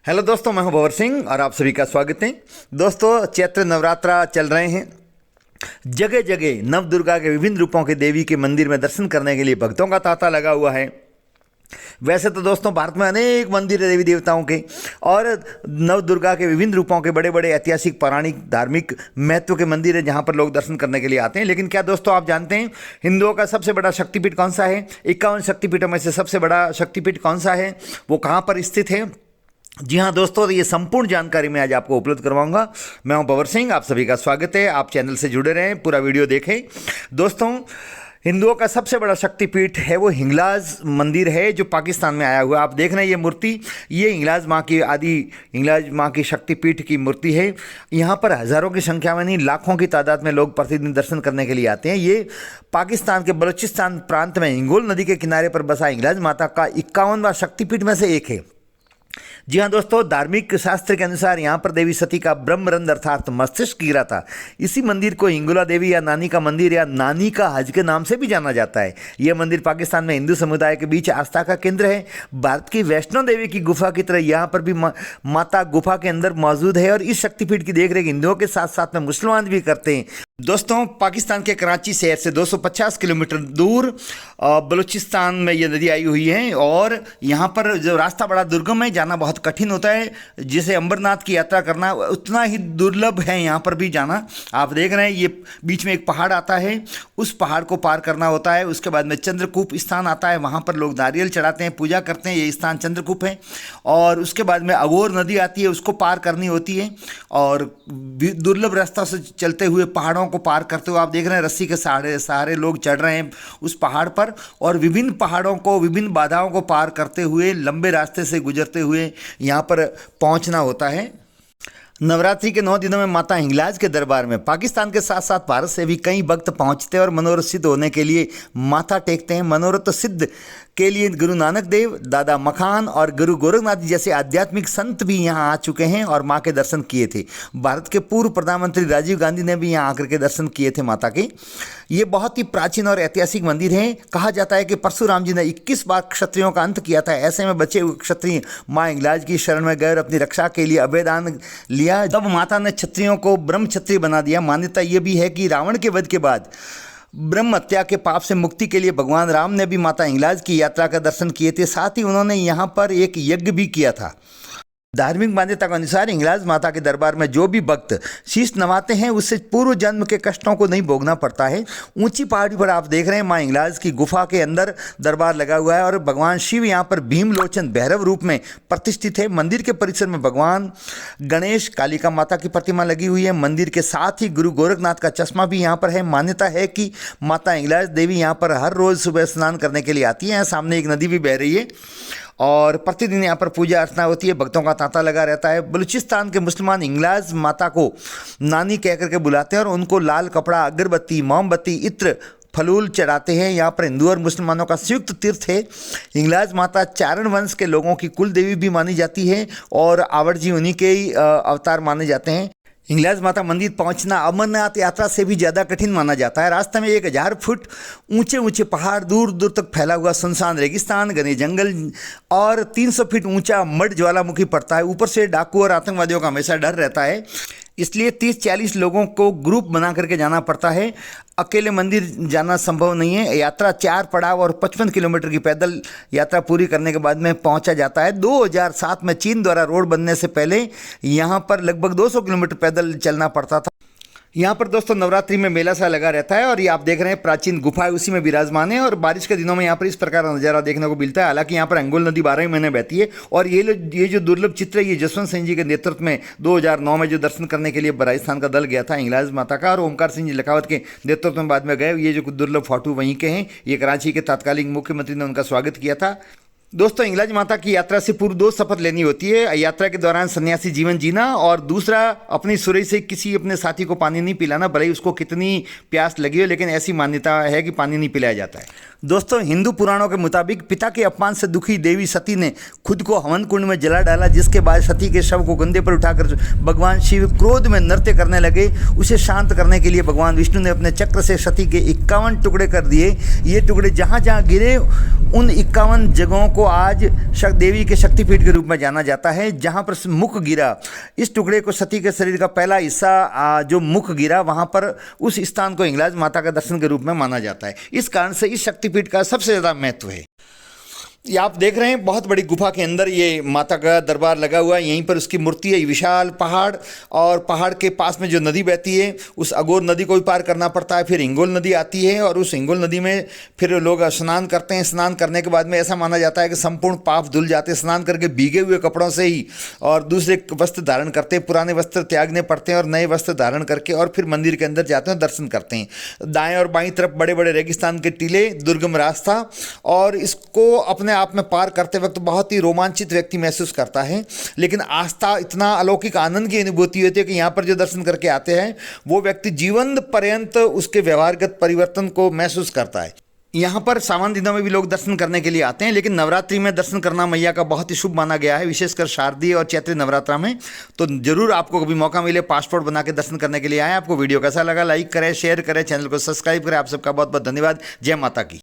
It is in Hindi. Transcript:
हेलो दोस्तों, मैं हूं भंवर सिंह और आप सभी का स्वागत है। दोस्तों, चैत्र नवरात्रा चल रहे हैं। जगह जगह नव दुर्गा के विभिन्न रूपों के देवी के मंदिर में दर्शन करने के लिए भक्तों का तांता लगा हुआ है। वैसे तो दोस्तों भारत में अनेक मंदिर है देवी देवताओं के, और नव दुर्गा के विभिन्न रूपों के बड़े बड़े ऐतिहासिक पौराणिक धार्मिक महत्व के मंदिर है जहां पर लोग दर्शन करने के लिए आते हैं। लेकिन क्या दोस्तों आप जानते हैं हिंदुओं का सबसे बड़ा शक्तिपीठ कौन सा है? 51 शक्तिपीठों में से सबसे बड़ा शक्तिपीठ कौन सा है, वो कहाँ पर स्थित है? जी हाँ दोस्तों, तो ये संपूर्ण जानकारी मैं आज आपको उपलब्ध करवाऊंगा। मैं हूं भंवर सिंह, आप सभी का स्वागत है। आप चैनल से जुड़े रहें, पूरा वीडियो देखें। दोस्तों, हिंदुओं का सबसे बड़ा शक्तिपीठ है वो हिंगलाज मंदिर है जो पाकिस्तान में आया हुआ है। आप देख रहे हैं ये मूर्ति, ये हिंगलाज माँ की शक्तिपीठ की मूर्ति है। यहाँ पर हज़ारों की संख्या में नहीं, लाखों की तादाद में लोग प्रतिदिन दर्शन करने के लिए आते हैं। ये पाकिस्तान के बलूचिस्तान प्रांत में हिंगोल नदी के किनारे पर बसा हिंगलाज माता का 51वां शक्तिपीठ में से एक है। जी हाँ दोस्तों, धार्मिक शास्त्र के अनुसार यहाँ पर देवी सती का ब्रह्मरंध्र अर्थात मस्तिष्क गिरा था। इसी मंदिर को हिंगोला देवी या नानी का मंदिर या नानी का हज के नाम से भी जाना जाता है। यह मंदिर पाकिस्तान में हिंदू समुदाय के बीच आस्था का केंद्र है। भारत की वैष्णो देवी की गुफा की तरह यहाँ पर भी माता गुफा के अंदर मौजूद है, और इस शक्तिपीठ की देखरेख हिंदुओं के साथ साथ में मुसलमान भी करते हैं। दोस्तों, पाकिस्तान के कराची शहर से 250 किलोमीटर दूर बलूचिस्तान में ये नदी आई हुई है, और यहाँ पर जो रास्ता बड़ा दुर्गम है, जाना बहुत कठिन होता है। जिसे अंबरनाथ की यात्रा करना उतना ही दुर्लभ है यहाँ पर भी जाना। आप देख रहे हैं ये बीच में एक पहाड़ आता है, उस पहाड़ को पार करना होता है। उसके बाद में चंद्रकूप स्थान आता है, वहाँ पर लोग नारियल चढ़ाते हैं, पूजा करते हैं। ये स्थान चंद्रकूप है। और उसके बाद में अघोर नदी आती है, उसको पार करनी होती है, और दुर्लभ रास्ता से चलते हुए पहाड़ों को पार करते हुए आप देख रहे हैं रस्सी के सहारे लोग चढ़ रहे हैं उस पहाड़ पर, और विभिन्न पहाड़ों को, विभिन्न बाधाओं को पार करते हुए, लंबे रास्ते से गुजरते हुए यहाँ पर पहुँचना होता है। नवरात्रि के 9 दिनों में माता हिंगलाज के दरबार में पाकिस्तान के साथ साथ भारत से भी कई भक्त पहुंचते हैं और मनोरथ सिद्ध होने के लिए माथा टेकते हैं। मनोरथ सिद्ध के लिए गुरु नानक देव, दादा मखान और गुरु गोरखनाथ जी जैसे आध्यात्मिक संत भी यहाँ आ चुके हैं और माँ के दर्शन किए थे। भारत के पूर्व प्रधानमंत्री राजीव गांधी ने भी यहाँ आकर के दर्शन किए थे माता के। ये बहुत ही प्राचीन और ऐतिहासिक मंदिर है। कहा जाता है कि परशुराम जी ने 21 बार क्षत्रियों का अंत किया था। ऐसे में बचे हुए क्षत्रिय माँ हिंगलाज की शरण में गए और अपनी रक्षा के लिए अभयदान लिया। तब माता ने क्षत्रियों को ब्रह्म क्षत्रिय बना दिया। मान्यता ये भी है कि रावण के वध के बाद ब्रह्म हत्या के पाप से मुक्ति के लिए भगवान राम ने भी माता हिंगलाज की यात्रा का दर्शन किए थे। साथ ही उन्होंने यहाँ पर एक यज्ञ भी किया था। धार्मिक मान्यता के अनुसार हिंगलाज माता के दरबार में जो भी भक्त शीश नवाते हैं उससे पूर्व जन्म के कष्टों को नहीं भोगना पड़ता है। ऊंची पहाड़ी पर आप देख रहे हैं माँ हिंगलाज की गुफा के अंदर दरबार लगा हुआ है, और भगवान शिव यहाँ पर भीमलोचन भैरव रूप में प्रतिष्ठित है। मंदिर के परिसर में भगवान गणेश, कालिका माता की प्रतिमा लगी हुई है। मंदिर के साथ ही गुरु गोरखनाथ का चश्मा भी यहाँ पर है। मान्यता है कि माता हिंगलाज देवी यहाँ पर हर रोज़ सुबह स्नान करने के लिए आती हैं। सामने एक नदी भी बह रही है, और प्रतिदिन यहाँ पर पूजा अर्चना होती है। भक्तों का तांता लगा रहता है। बलूचिस्तान के मुसलमान हिंगलाज माता को नानी कह करके बुलाते हैं, और उनको लाल कपड़ा, अगरबत्ती, मोमबत्ती, इत्र, फलूल चढ़ाते हैं। यहाँ पर हिंदू और मुसलमानों का संयुक्त तीर्थ है। हिंगलाज माता चारण वंश के लोगों की कुल देवी भी मानी जाती है, और आवड़ जी उन्हीं के ही अवतार माने जाते हैं। हिंगलाज माता मंदिर पहुंचना अमरनाथ यात्रा से भी ज़्यादा कठिन माना जाता है। रास्ते में 1000 फुट ऊंचे ऊंचे पहाड़, दूर दूर तक फैला हुआ सुनसान रेगिस्तान, घने जंगल, और 300 फीट ऊंचा मड ज्वालामुखी पड़ता है। ऊपर से डाकू और आतंकवादियों का हमेशा डर रहता है, इसलिए 30-40 लोगों को ग्रुप बना करके जाना पड़ता है। अकेले मंदिर जाना संभव नहीं है। यात्रा 4 पड़ाव और 55 किलोमीटर की पैदल यात्रा पूरी करने के बाद में पहुंचा जाता है। 2007 में चीन द्वारा रोड बनने से पहले यहाँ पर लगभग 200 किलोमीटर पैदल चलना पड़ता था। यहाँ पर दोस्तों नवरात्रि में मेला सा लगा रहता है, और ये आप देख रहे हैं प्राचीन गुफा है, उसी में विराजमान है। और बारिश के दिनों में यहाँ पर इस प्रकार का नज़ारा देखने को मिलता है। हालांकि यहाँ पर अंगुल नदी 12 महीने बहती है। और ये जो दुर्लभ चित्र है, ये जसवंत सिंह जी के नेतृत्व में 2009 में जो दर्शन करने के लिए राजस्थान का दल गया था हिंगलाज माता का, और ओमकार सिंह जी लखावत के नेतृत्व में बाद में गए। ये जो दुर्लभ फोटो वहीं के हैं। ये कराची के तत्कालीन मुख्यमंत्री ने उनका स्वागत किया था। दोस्तों, हिंगलाज माता की यात्रा से पूर्व 2 शपथ लेनी होती है। यात्रा के दौरान सन्यासी जीवन जीना, और दूसरा अपनी सुरई से किसी अपने साथी को पानी नहीं पिलाना, भले ही उसको कितनी प्यास लगी हो, लेकिन ऐसी मान्यता है कि पानी नहीं पिलाया जाता है। दोस्तों, हिंदू पुराणों के मुताबिक पिता के अपमान से दुखी देवी सती ने खुद को हवन कुंड में जला डाला, जिसके बाद सती के शव को कंधे पर उठाकर भगवान शिव क्रोध में नृत्य करने लगे। उसे शांत करने के लिए भगवान विष्णु ने अपने चक्र से सती के 51 टुकड़े कर दिए। ये टुकड़े जहाँ जहाँ गिरे उन 51 जगहों को आज देवी के शक्तिपीठ के रूप में जाना जाता है, जहाँ पर मुख गिरा, इस टुकड़े को सती के शरीर का पहला हिस्सा जो मुख गिरा, वहाँ पर उस स्थान को हिंगलाज माता का दर्शन के रूप में माना जाता है। इस कारण से इस शक्तिपीठ का सबसे ज़्यादा महत्व है। ये आप देख रहे हैं बहुत बड़ी गुफा के अंदर ये माता का दरबार लगा हुआ है। यहीं पर उसकी मूर्ति है। विशाल पहाड़, और पहाड़ के पास में जो नदी बहती है, उस अघोर नदी को भी पार करना पड़ता है। फिर हिंगोल नदी आती है, और उस हिंगोल नदी में फिर लोग स्नान करते हैं। स्नान करने के बाद में ऐसा माना जाता है कि संपूर्ण पाप धुल जाते हैं। स्नान करके भीगे हुए कपड़ों से ही और दूसरे वस्त्र धारण करते हैं, पुराने वस्त्र त्यागने पड़ते हैं और नए वस्त्र धारण करके और फिर मंदिर के अंदर जाते हैं, दर्शन करते हैं। दाएँ और बाईं तरफ बड़े बड़े रेगिस्तान के टीले, दुर्गम रास्ता, और इसको अपने आप में पार करते वक्त बहुत ही रोमांचित व्यक्ति महसूस करता है। लेकिन आस्था, इतना अलौकिक आनंद की अनुभूति होती है कि यहाँ पर जो दर्शन करके आते हैं वो व्यक्ति जीवन पर्यंत उसके व्यवहारगत परिवर्तन को महसूस करता है। यहाँ पर सावन दिनों में भी लोग दर्शन करने के लिए आते हैं, लेकिन नवरात्रि में दर्शन करना मैया का बहुत ही शुभ माना गया है, विशेषकर शारदीय और चैत्री नवरात्रा में। तो जरूर आपको कभी मौका मिले पासपोर्ट बना के दर्शन करने के लिए आए। आपको वीडियो कैसा लगा, लाइक करें, शेयर करें, चैनल को सब्सक्राइब करें। आप सबका बहुत बहुत धन्यवाद। जय माता की।